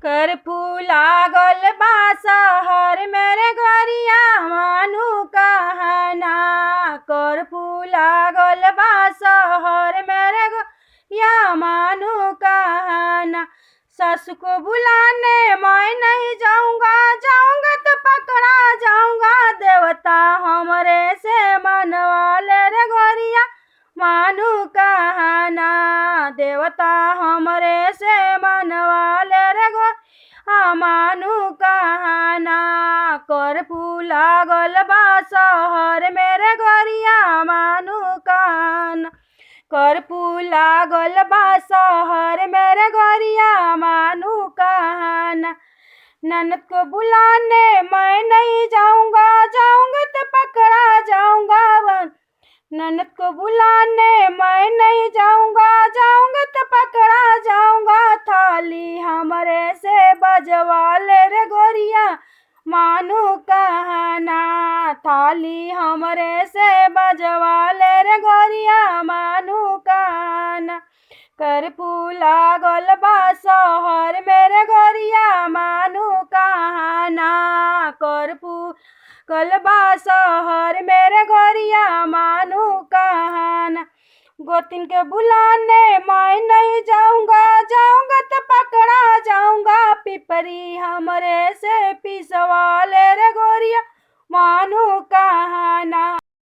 Curfew लागल बा शहर मेरे गोरिया मानू कहना। कर्फ्यू लागल बा शहर मेरे गोरिया मानू कहना। सासू को बुलाने मैं नहीं जाऊंगा, जाऊंगा तो पकड़ा जाऊंगा। देवता हमरे से मनवा ले रे गोरिया मानू कहना। देवता हमरे से मनवा ले रे गोरिया मानू कहना। कर्फ्यू लागल बा शहर मेरे गोरिया मानू कहना। कर्फ्यू लागल बा शहर मेरे गोरिया मानू कहना। ननद को बुलाने मैं नहीं जाऊंगा, जाऊंगा तो पकड़ा जाऊंगा। ननद को बुलाने मैं नहीं जाऊंगा, जाऊंगा तो पकड़ा जाऊंगा। थाली हमरे से बजवा ले रे गोरिया मानू कहना। थाली हमरे से बजवा ले रे गोरिया मानू कहना। कर्फ्यू लागल बा शहर मेरे गोरिया मानू कहना। कर्फ्यू लागल बा शहर मेरे गोरिया मानू कहना। गोतिन के बुलाने मैं नहीं जाऊँ